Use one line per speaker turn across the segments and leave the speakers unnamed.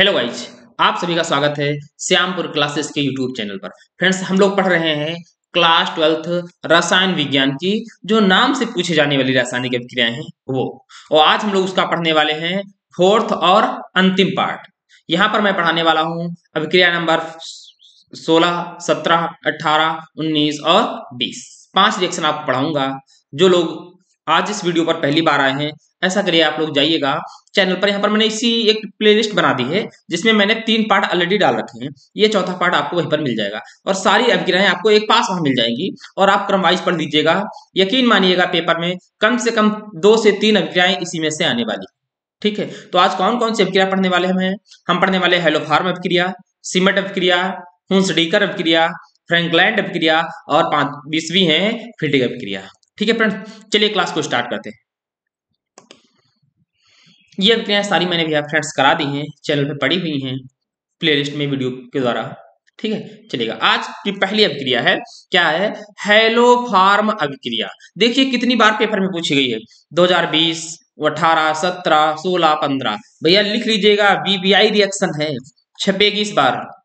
Hello guys, आप सभी का स्वागत है श्यामपुर क्लासेस के यूट्यूब चैनल पर। फ्रेंड्स, हम लोग पढ़ रहे हैं क्लास 12th रसायन विज्ञान की जो नाम से पूछे जाने वाली रासायनिक अभिक्रियाएं हैं वो। और आज हम लोग उसका पढ़ने वाले हैं फोर्थ और अंतिम पार्ट। यहाँ पर मैं पढ़ाने वाला हूँ अभिक्रिया नंबर 16, 17, 18, 19 और 20। 5 रिएक्शन आपको पढ़ाऊंगा। जो लोग आज इस वीडियो पर पहली बार आए हैं, ऐसा करिए आप लोग जाइएगा चैनल पर। यहाँ पर मैंने इसी एक प्लेलिस्ट बना दी है जिसमें मैंने 3 पार्ट ऑलरेडी डाल रखे हैं। ये चौथा पार्ट आपको वहीं पर मिल जाएगा और सारी अभिक्रियाएं आपको एक पास वहां मिल जाएंगी और आप क्रम वाइज पढ़ लीजिएगा। यकीन मानिएगा पेपर में कम से कम 2 से 3 अभिक्रियाएं इसी में से आने वाली। ठीक है, तो आज कौन कौन सी अभिक्रिया पढ़ने वाले हम पढ़ने वाले हेलोफार्म अभिक्रिया, सिमट अभिक्रिया, हुंसडीकर अभिक्रिया, फ्रैंकलैंड अभिक्रिया और 20वीं है फिटिक अभिक्रिया। ठीक है फ्रेंड्स, चलिए क्लास को स्टार्ट करते हैं। ये अभिक्रियाएं सारी मैंने भी फ्रेंड्स करा दी हैं, चैनल पे पड़ी हुई हैं प्लेलिस्ट में वीडियो के द्वारा। ठीक है, चलिएगा। आज की पहली अभिक्रिया है, क्या है? हेलोफार्म अभिक्रिया। देखिए कितनी बार पेपर में पूछी गई है, 2020, 18, 17, 16, 15। भैया लिख लीजिएगा, बीबीआई रिएक्शन है, छपेगी इस बार।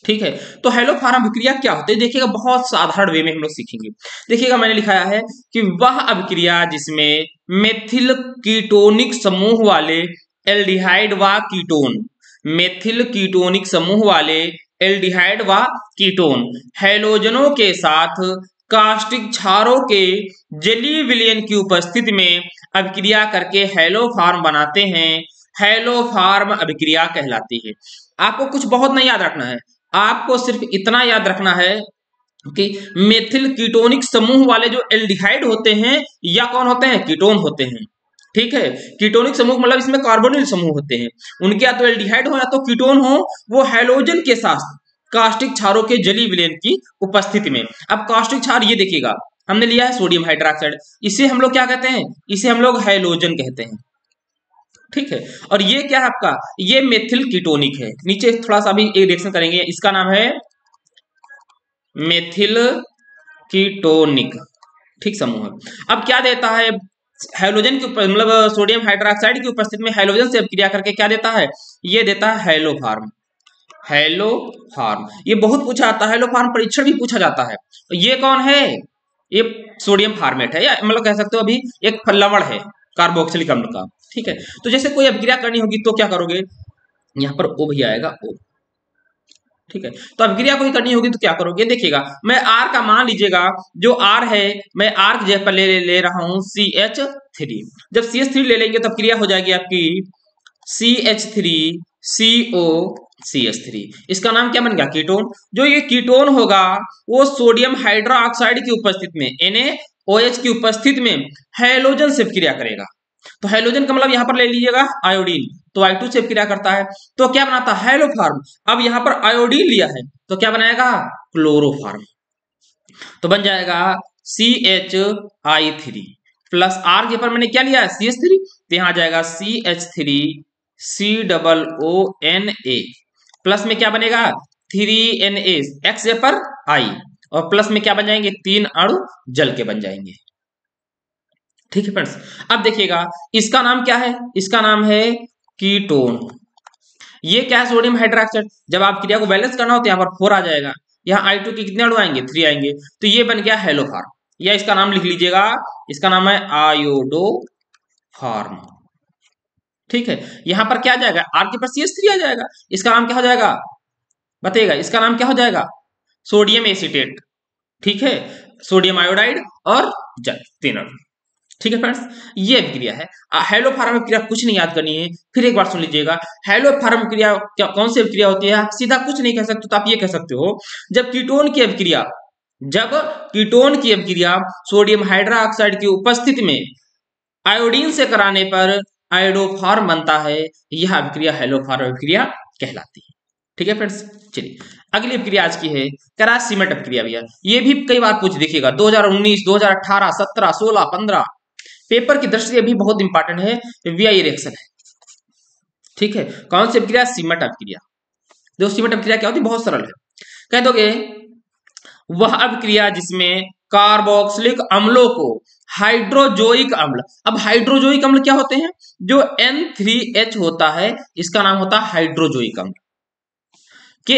ठीक है, तो हेलोफार्म अभिक्रिया क्या होती है देखिएगा, बहुत साधारण वे में हम लोग सीखेंगे। देखिएगा मैंने लिखाया है कि वह अभिक्रिया जिसमें मेथिल कीटोनिक समूह वाले एल्डिहाइड व कीटोन, मेथिल कीटोनिक समूह वाले एल्डिहाइड व कीटोन हैलोजनों के साथ कास्टिक क्षारों के जलीय विलयन की उपस्थिति में अभिक्रिया करके हेलोफार्म बनाते हैं, हेलोफार्म अभिक्रिया कहलाती है। आपको कुछ बहुत नहीं याद रखना है, आपको सिर्फ इतना याद रखना है कि मेथिल कीटोनिक समूह वाले जो एल्डिहाइड होते हैं या कौन होते हैं? कीटोन होते हैं। ठीक है, कीटोनिक समूह मतलब इसमें कार्बोनिल समूह होते हैं, उनके या तो एल्डिहाइड हो या तो कीटोन हो, वो हैलोजन के साथ कास्टिक क्षारों के जलीय विलयन की उपस्थिति में। अब कास्टिक क्षार ये देखिएगा, हमने लिया है सोडियम हाइड्रोक्साइड, इसे हम लोग क्या कहते हैं? इसे हम लोग हैलोजन कहते हैं। ठीक है, और ये क्या है आपका? ये मेथिल कीटोनिक है। नीचे थोड़ा सा भी एक रिएक्शन करेंगे, इसका नाम है मेथिल कीटोनिक। ठीक समूह। अब क्या देता है? हैलोजन की मतलब सोडियम हाइड्रोक्साइड की उपस्थिति में हैलोजन से अभिक्रिया करके क्या देता है? ये देता है हेलोफार्म। हेलोफार्म ये बहुत पूछा जाता है, हेलोफार्म परीक्षण भी पूछा जाता है। ये कौन है? ये सोडियम फार्मेट है, या मतलब कह सकते हो अभी एक लवण है कार्बोक्सिलिक अम्ल का। ठीक है, तो जैसे कोई अभिक्रिया करनी होगी तो क्या करोगे? यहाँ पर ओ भी आएगा, ओ। ठीक है, तो अभिक्रिया कोई करनी होगी तो क्या करोगे? देखिएगा, मैं आर का मान लीजिएगा, जो आर है मैं आर की जगह पर ले रहा हूं CH3। जब CH3 ले लेंगे तो अभिक्रिया हो जाएगी आपकी CH3CO CH3। इसका नाम क्या बन गया? कीटोन। जो ये कीटोन होगा वो सोडियम हाइड्रोक्साइड की उपस्थिति में, NaOH की उपस्थिति में हैलोजन से अभिक्रिया करेगा। तो हैलोजन का मतलब यहां पर ले लीजिएगा आयोडीन, तो I2 से अभिक्रिया करता है तो क्या बनाता है? हेलोफार्म। अब यहां पर आयोडीन लिया है तो क्या बनाएगा? क्लोरोफार्म। तो बन जाएगा CHI3 प्लस आर के पर मैंने क्या लिया है? CH3, तो यहां आ जाएगा CH3COONA प्लस में क्या बनेगा? 3Na, एक्स पर आई, और प्लस में क्या बन जाएंगे? 3 अणु जल के बन जाएंगे। ठीक है फ्रेंड्स, अब देखिएगा इसका नाम क्या है? इसका नाम है कीटोन। ये क्या है? Sodium hydroxide. जब आप क्रिया को बैलेंस करना हो तो यहाँ पर 4 आ जाएगा, यहाँ I2 के कितने अणु आएंगे? 3 आएंगे, तो ये बन गया हेलोफार्म। या इसका नाम लिख लीजिएगा, इसका नाम है आयोडोफार्म। ठीक है, यहाँ पर क्या आ जाएगा? आर के पर CH3 आ जाएगा, इसका नाम क्या हो जाएगा? बताइएगा, इसका नाम क्या हो जाएगा? Sodium acetate. ठीक है, सोडियम आयोडाइड और जल, 3 अणु। ठीक है फ्रेंड्स, ये अभिक्रिया है। हेलोफार्म अभिक्रिया कुछ नहीं याद करनी है, फिर एक बार सुन लीजिएगा। हेलोफार्म अभिक्रिया क्या, कौन सी अभिक्रिया होती है? आप सीधा कुछ नहीं कह सकते, तो आप ये कह सकते हो जब कीटोन की अभिक्रिया, सोडियम हाइड्रोक्साइड की उपस्थिति में आयोडीन से कराने पर आयोडोफार्म बनता है, यह अभिक्रिया हेलोफार्म अभिक्रिया कहलाती है। ठीक है फ्रेंड्स, चलिए अगली अभिक्रिया आज की है सिमट अभिक्रिया। भैया ये भी कई बार पूछ देखिएगा, 2019, 2018, 17, 16, 15 पेपर की दृष्टि से भी बहुत इंपॉर्टेंट है, VI रिएक्शन है। ठीक है, कौन सी अभिक्रिया? सिमट अभिक्रिया। देखो सिमट अभिक्रिया क्या होती है? बहुत सरल है। कह दोगे वह अभिक्रिया जिसमें कार्बोक्सिलिक अम्लों को हाइड्रोजोइक अम्ल। अब हाइड्रोजोइक अम्ल क्या होते हैं? जो N3H होता है इसका नाम होता है हाइड्रोजोइक अम्ल। के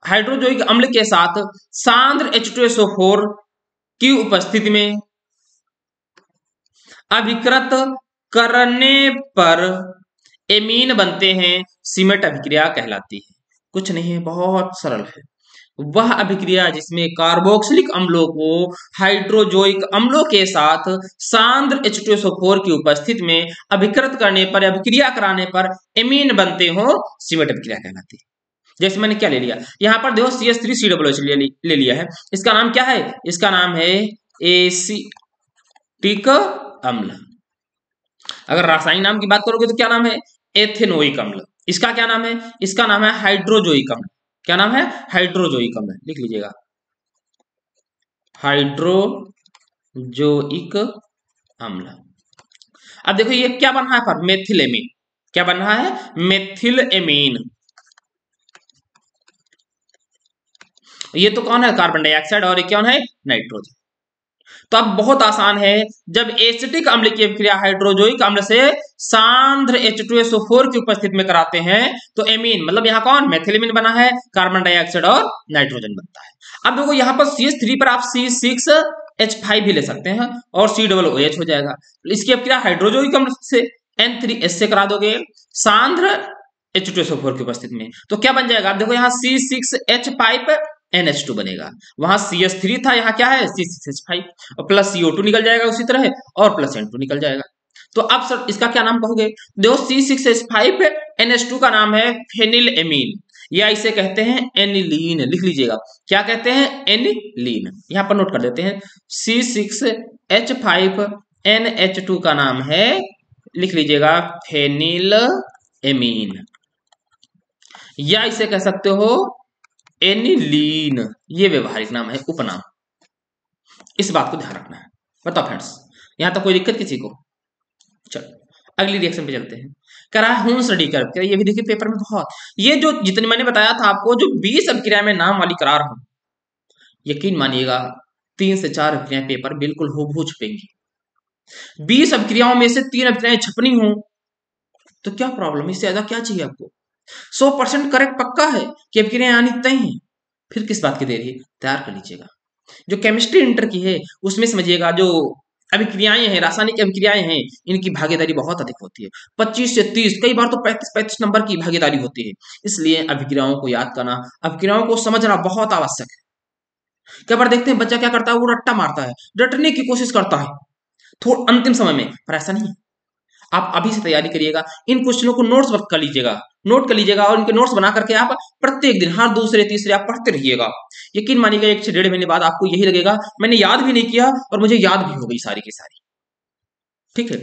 हाइड्रोजोइक अम्ल के साथ सांद्र H2SO4 की उपस्थिति में अभिकृत करने पर एमीन बनते हैं, सीमेंट अभिक्रिया कहलाती है। कुछ नहीं है, बहुत सरल है। वह अभिक्रिया जिसमें कार्बोक्सिलिक अम्लों को हाइड्रोजोइक अम्लों के साथ सांद्र H2SO4 की उपस्थिति में अभिकृत करने पर, अभिक्रिया कराने पर एमीन बनते हो, सीमेंट अभिक्रिया कहलाती है। जैसे मैंने क्या ले लिया यहां पर देखो CH3COOH ले लिया है। इसका नाम क्या है? इसका नाम है एसिटिक अम्ल। अगर रासायनिक नाम की बात करोगे तो क्या नाम है? एथेनोइक अम्ल। इसका क्या नाम है? इसका नाम है हाइड्रोजोइक अम्ल। क्या नाम है? हाइड्रोजोइक अम्ल। लिख लीजिएगा, हाइड्रोजोइक अम्ल। अब देखो ये क्या बन रहा है पर? मेथिलेमीन। क्या बन रहा है? मेथिलेमीन। ये तो कौन है? Carbon dioxide. और ये कौन है? नाइट्रोजन। तो अब बहुत आसान है, जब एसिटिक अम्ल की अभिक्रिया हाइड्रोजोइक अम्ल से सांद्र H2SO4 की उपस्थिति में कराते हैं तो एमीन, मतलब यहाँ कौन? मेथिलेमीन बना है, कार्बन डाइऑक्साइड और नाइट्रोजन बनता है। अब देखो यहाँ पर CH3 पर आप C6H5 भी ले सकते हैं और COOH हो जाएगा। इसकी अभिक्रिया हाइड्रोजोइक अम्ल से N3H से करा दोगे सांद्र H2SO4 की उपस्थिति में, तो क्या बन जाएगा? आप देखो यहाँ C6H5 NH2 बनेगा। वहां CH3 था, यहाँ क्या है? C6H5 और प्लस CO2 निकल जाएगा उसी तरह, और प्लस N2 निकल जाएगा। तो अब सर इसका क्या नाम कहोगे? देखो C6H5 NH2 का नाम है फेनिल एमीन, या इसे कहते हैं एनिलीन। लिख लीजिएगा, क्या कहते हैं? एनिलीन। यहां पर नोट कर देते हैं, C6H5 NH2 का नाम है, लिख लीजिएगा, फेनिल एमीन, या इसे कह सकते हो एनिलीन। ये व्यवहारिक नाम है, उपनाम। इस बात को ध्यान रखना है। बताओ फ्रेंड्स, यहां तक कोई दिक्कत किसी को? चलो अगली रिएक्शन पे चलते हैं। कह रहा है हुंस रीकर। ये भी देखिए पेपर में बहुत, ये जो जितनी मैंने बताया था आपको, जो 20 अभिक्रिया में नाम वाली करा रहा हूं, यकीन मानिएगा 3 से 4 अभिक्रियाएं पेपर बिल्कुल हूबहू छपेंगी। 20 अभिक्रियाओं में से 3 अभिक्रियाएं छपनी हो तो क्या प्रॉब्लम? इससे ज्यादा क्या चाहिए आपको? 100% करेक्ट पक्का है कि अभिक्रियाएं आनी तय हैं, फिर किस बात की देरी है? तैयार कर लीजिएगा। जो केमिस्ट्री इंटर की है उसमें समझिएगा, जो अभिक्रियाएं हैं, रासायनिक अभिक्रियाएं हैं, इनकी भागीदारी बहुत अधिक होती है। 25 से 30, कई बार तो 35 नंबर की भागीदारी होती है। इसलिए अभिक्रियाओं को याद करना, अभिक्रियाओं को समझना बहुत आवश्यक है। कई बार देखते हैं बच्चा क्या करता है, वो रट्टा मारता है, रटने की कोशिश करता है थोड़ा अंतिम समय में, पर ऐसा नहीं है। आप अभी से तैयारी करिएगा, इन क्वेश्चनों को नोट्स कर लीजिएगा, नोट कर लीजिएगा, और इनके नोट्स बना करके आप प्रत्येक दिन, हर दूसरे तीसरे आप पढ़ते रहिएगा। यकीन मानिएगा 1 से 1.5 महीने बाद आपको यही लगेगा मैंने याद भी नहीं किया और मुझे याद भी हो गई सारी की सारी। ठीक है,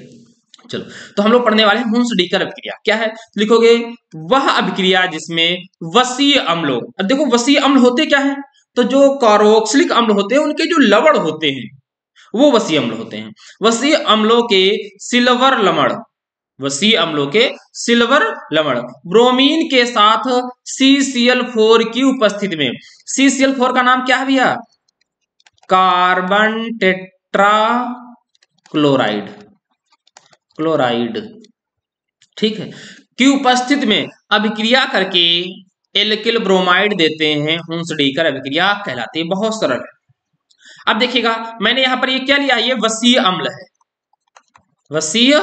चलो तो हम लोग पढ़ने वाले हैं हुंस डीकर अभिक्रिया। क्या है? लिखोगे, वह अभिक्रिया जिसमें वसीय अम्लों, अब देखो वसीय अम्ल होते क्या है? तो जो कार्बोक्सिलिक अम्ल होते हैं उनके जो लवण होते हैं वो वसीय अम्ल होते हैं। वसीय अम्लों के सिल्वर लवण, वसीय अम्लों के सिल्वर लवण ब्रोमीन के साथ CCl4 की उपस्थिति में, CCl4 का नाम क्या है भैया? कार्बन टेट्रा क्लोराइड, क्लोराइड, ठीक है, की उपस्थिति में अभिक्रिया करके एल्किल ब्रोमाइड देते हैं, हुंस डीकर अभिक्रिया कहलाती है। बहुत सरल है। अब देखिएगा मैंने यहां पर ये क्या लिया? ये वसीय अम्ल है, वसीय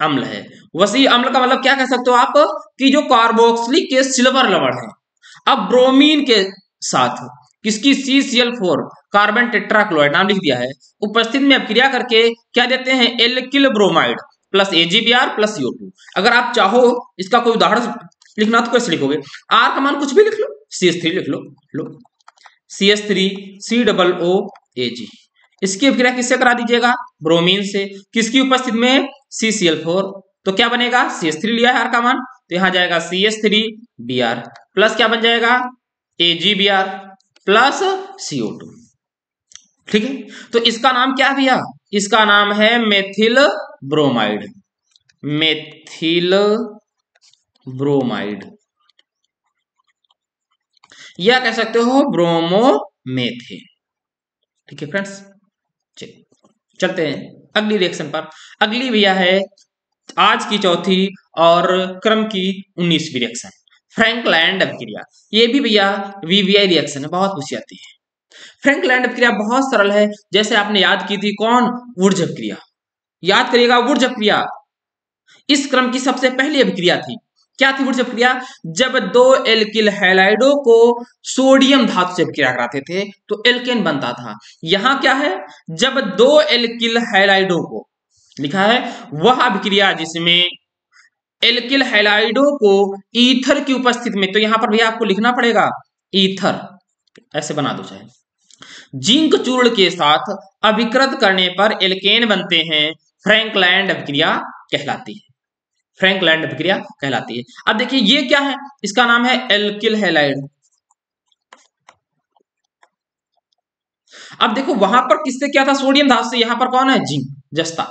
अम्ल है। वसीय अम्ल का मतलब क्या कह सकते हो आप? कि जो कार्बोक्सिलिक के सिल्वर लवण है, अब ब्रोमीन के साथ किसकी? CCl4 कार्बन टेट्राक्लोराइड नाम लिख दिया है, उपस्थिति में अभिक्रिया करके क्या देते हैं? Alkyl bromide plus AgBr plus CO2। अगर आप चाहो इसका कोई उदाहरण लिखना तो कैसे लिखोगे? R का मान कुछ भी लिख लो, CH3 लिख लो, CH3COOAG। इसकी अभिक्रिया किससे करा दीजिएगा? ब्रोमीन से। किसकी उपस्थिति में? CCl4। तो क्या बनेगा? CH3 लिया है R का मान, तो यहां जाएगा CH3Br प्लस क्या बन जाएगा? AgBr plus CO2। ठीक है, तो इसका नाम क्या है भैया? इसका नाम है मेथिल ब्रोमाइड, मेथिल ब्रोमाइड, या कह सकते हो ब्रोमोमेथेन। ठीक है फ्रेंड्स, चलते हैं अगली रिएक्शन पर। अगली भैया है आज की चौथी और क्रम की 19वीं रिएक्शन, फ्रैंकलैंड अभिक्रिया। ये भी भैया वीवीआई रिएक्शन है, बहुत पूछी जाती है। फ्रैंकलैंड अभिक्रिया बहुत सरल है, जैसे आपने याद की थी कौन, वुर्ज अभिक्रिया। याद करिएगा वुर्ज अभिक्रिया इस क्रम की सबसे पहली अभिक्रिया थी। क्या थी वुर्ज अभिक्रिया? जब दो एल्किल हैलाइडों को सोडियम धातु से अभिक्रिया कराते थे तो एल्केन बनता था। यहां क्या है, जब दो एल्किल हैलाइडों को, लिखा है वह अभिक्रिया जिसमें एल्किल हैलाइडों को ईथर की उपस्थिति में, तो यहां पर भैया आपको लिखना पड़ेगा ईथर, ऐसे बना दो चाहे, जिंक चूर्ण के साथ अभिकृत करने पर एल्केन बनते हैं, फ्रैंकलैंड अभिक्रिया कहलाती है। फ्रैंकलैंड अभिक्रिया कहलाती है। अब देखिए ये क्या है, इसका नाम है एल्किल हैलाइड। अब देखो वहां पर किससे क्या था, सोडियम धातु से, यहां पर कौन है, जिंक, जस्ता।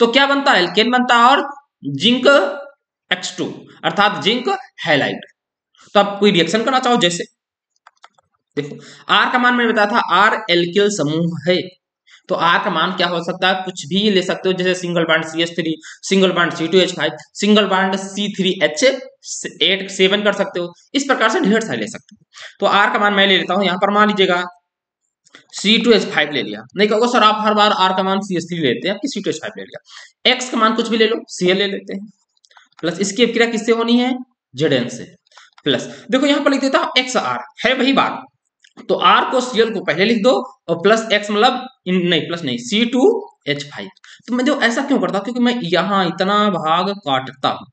तो क्या बनता है, एल्केन बनता है और जिंक X2 अर्थात जिंक हैलाइड। तो आप कोई रिएक्शन करना चाहो, जैसे देखो आर का मान मैंने बताया था, आर एल्किल समूह है, तो आर का मान क्या हो सकता है, कुछ भी ले सकते हो, जैसे single bond CH3, single bond C2H5, single bond C3H8 7 कर सकते हो, इस प्रकार से ढेर सारे ले सकते हो। तो आर का मान मैं ले लेता हूं, यहां पर मान लीजिएगा C2H5 ले लिया, नहीं कहोगे सर आप हर बार आर का मान CH3 लेते हैं, आपकी C2H5 ले लिया। एक्स का मान कुछ भी ले लो, Cl ले लेते हैं, प्लस इसकी अभिक्रिया किससे होनी है, Zn से, प्लस देखो यहां पर लिख देता हूं XR है वही बात, तो R को Cl को पहले लिख दो और प्लस X मतलब नहीं प्लस नहीं C2H5। तो मैं जो ऐसा क्यों करता हूं, क्योंकि मैं यहां इतना भाग काटता हूं,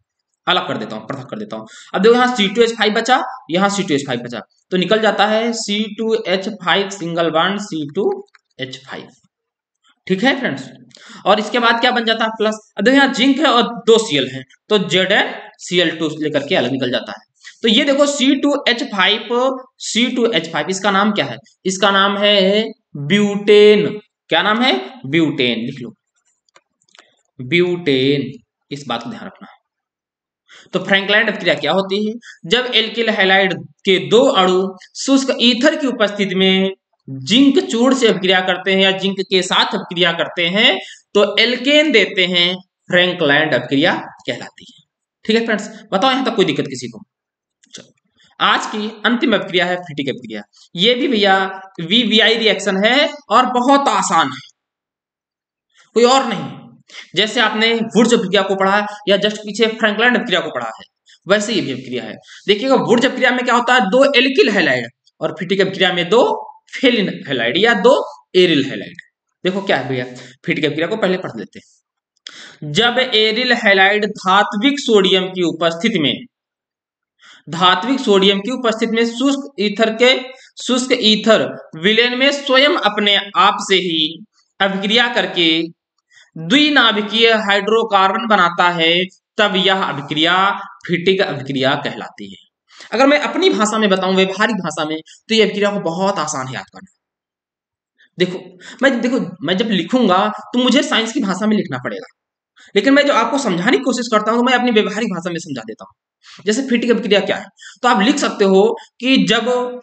अलग कर देता हूं, पृथक कर देता हूं। अब देखो यहाँ C2H5 बचा, यहाँ C2H5 बचा, तो निकल जाता है C2H5 सिंगल बॉन्ड C2H5, ठीक है फ्रेंड्स। और इसके बाद क्या बन जाता है, प्लस। अब देखो यहाँ जिंक है और 2 Cl है, तो ZnCl2 लेकर के अलग निकल जाता है। तो ये देखो C2H5 इसका नाम क्या है, इसका नाम है ब्यूटेन। क्या नाम है, ब्यूटेन, लिख लो ब्यूटेन, इस बात को ध्यान रखना। तो फ्रैंकलैंड अभिक्रिया क्या होती है, जब एल्किल हैलाइड के 2 अणु शुष्क ईथर की उपस्थिति में जिंक चूर्ण से अभिक्रिया करते हैं या जिंक के साथ अभिक्रिया करते हैं तो एल्केन देते हैं, फ्रैंकलैंड अभिक्रिया कहलाती है। ठीक है फ्रेंड्स, बताओ यहां तक कोई दिक्कत किसी को? चलो आज की अंतिम अभिक्रिया है फ्रिटिक अभिक्रिया। ये भी भैया वीवीआई रिएक्शन है और बहुत आसान है, कोई और नहीं। जैसे आपने वुर्ज अभिक्रिया को पढ़ा या जस्ट पीछे फ्रैंकलैंड अभिक्रिया को पढ़ा है, वैसे ये भी अभिक्रिया है। देखिएगा वुर्ज अभिक्रिया में क्या होता है, 2 एल्किल हैलाइड, और फ्रिटिक अभिक्रिया में 2 फेलिन हैलाइड या 2 एरिल हैलाइड। देखो क्या है भैया, फ्रिटिक अभिक्रिया को पहले पढ़ लेते हैं। जब एरिल हैलाइड धात्विक सोडियम की उपस्थिति में, धात्विक सोडियम की उपस्थिति में शुष्क ईथर विलेन में स्वयं अपने आप से ही अभिक्रिया करके द्विनाभिकीय हाइड्रोकार्बन बनाता है, तब यह अभिक्रिया फ्रिटिक अभिक्रिया कहलाती है। अगर मैं अपनी भाषा में बताऊं, व्यवहारिक भाषा में, तो यह अभिक्रिया को बहुत आसान है याद करना। देखो मैं जब लिखूंगा तो मुझे साइंस की भाषा में लिखना पड़ेगा, लेकिन मैं जो आपको समझाने की कोशिश करता हूं तो मैं अपनी व्यवहारिक भाषा में समझा देता हूं। जैसे फ्रिटिक अभिक्रिया क्या है, तो आप लिख सकते हो कि जब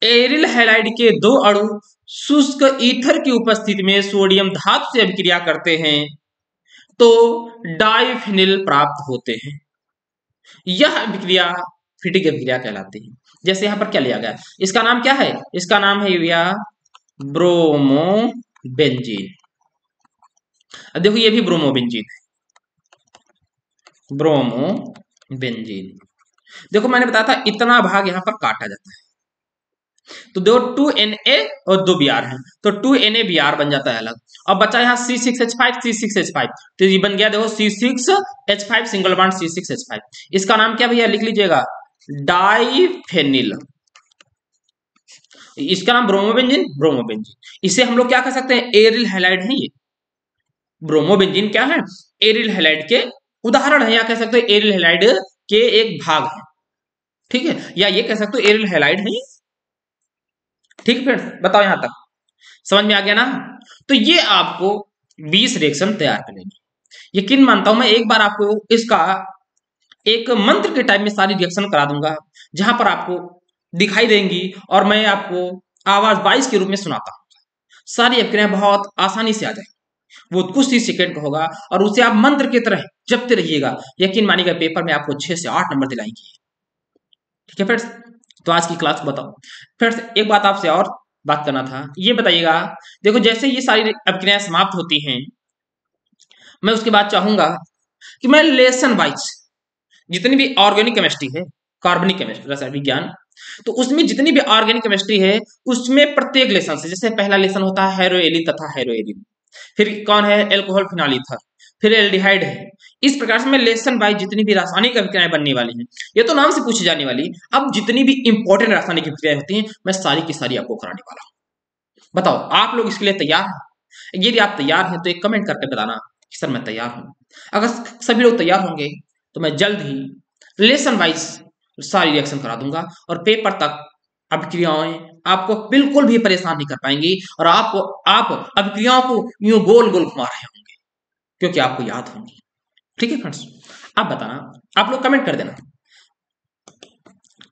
एरिल हैलाइड के 2 अणु शुष्क ईथर की उपस्थिति में सोडियम धातु से अभिक्रिया करते हैं तो डाइफिनिल प्राप्त होते हैं, यह अभिक्रिया फ्रिटिक अभिक्रिया कहलाती है। जैसे यहां पर क्या लिया गया, इसका नाम क्या है, इसका नाम है भैया ब्रोमोबेंजीन। अब देखो ये भी ब्रोमोबेंजीन है, ब्रोमोबेंजीन। देखो मैंने बताया था इतना भाग यहां पर काटा जाता है, तो दो 2Na और 2 Br है, तो 2NaBr बन जाता है अलग। अब बचा यहाँ C6H5, तो ये बन गया देखो C6H5 सिंगल बॉन्ड C6H5। इसका नाम क्या भैया, लिख लीजिएगा डाइफेनिल। इसका नाम ब्रोमोबेंजीन। इसे हम लोग क्या कह सकते हैं, एरिल हैलाइड है ये। ब्रोमोबेंजीन क्या है, एरिल हैलाइड के उदाहरण है, या कह सकते हो एरिल हैलाइड के एक भाग है, ठीक है, या ये कह सकते हो एरिल हैलाइड है। ठीक है फ्रेंड्स, बताओ यहां तक समझ में आ गया ना? तो ये आपको 20 रिएक्शन तैयार करेंगे। यकीन मानता हूं मैं एक बार आपको इसका एक मंत्र के टाइप में सारी रिएक्शन करा दूंगा, जहां पर आपको दिखाई देंगी और मैं आपको आवाज 22 के रूप में सुनाता हूं। सारी अभिक्रियाएं बहुत आसानी से आ जाएंगी। वो कुछ ही सेकंड का होगा और उसे आप मंत्र की तरह जपते रहिएगा। यकीन मानिएगा पेपर में आपको 6 से 8 नंबर दिलाएंगे। ठीक है फ्रेंड्स, तो आज की क्लास बताओ। फ्रेंड्स एक बात आपसे और बात करना था, ये बताइएगा, देखो जैसे ये सारी अभिक्रियाएं समाप्त होती हैं, मैं उसके बाद चाहूंगा कि मैं लेसन वाइज जितनी भी ऑर्गेनिक केमिस्ट्री है, कार्बनिक केमिस्ट्री रसायन विज्ञान, तो उसमें जितनी भी ऑर्गेनिक केमिस्ट्री है उसमें प्रत्येक लेसन से, जैसे पहला लेसन होता है हेरोएलिन तथा हेरोएलिन, फिर कौन है एल्कोहल फिनॉल ईथर, फिर एल्डिहाइड है। इस प्रकार से मैं लेसन वाइज जितनी भी रासायनिक अभिक्रियाएं बनने वाली हैं, ये तो नाम से पूछी जाने वाली, अब जितनी भी इंपॉर्टेंट रासायनिक अभिक्रियाएं होती हैं मैं सारी की सारी आपको कराने वाला हूं। बताओ आप लोग इसके लिए तैयार हैं? यदि आप तैयार हैं तो एक कमेंट करके बताना कि सर मैं तैयार हूं। अगर सभी लोग तैयार होंगे तो मैं जल्द ही लेसन वाइज सारी रिएक्शन करा दूंगा और पेपर तक अभिक्रियाएं आपको बिल्कुल भी परेशान नहीं कर पाएंगी और आप अभिक्रियाओं को यूं गोल गोल घुमा रहे होंगे क्योंकि आपको याद होंगी। ठीक है फ्रेंड्स, आप बताना, आप लोग कमेंट कर देना।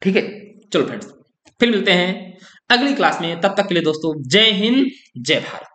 ठीक है, चलो फ्रेंड्स फिर मिलते हैं अगली क्लास में, तब तक के लिए दोस्तों जय हिंद जय भारत।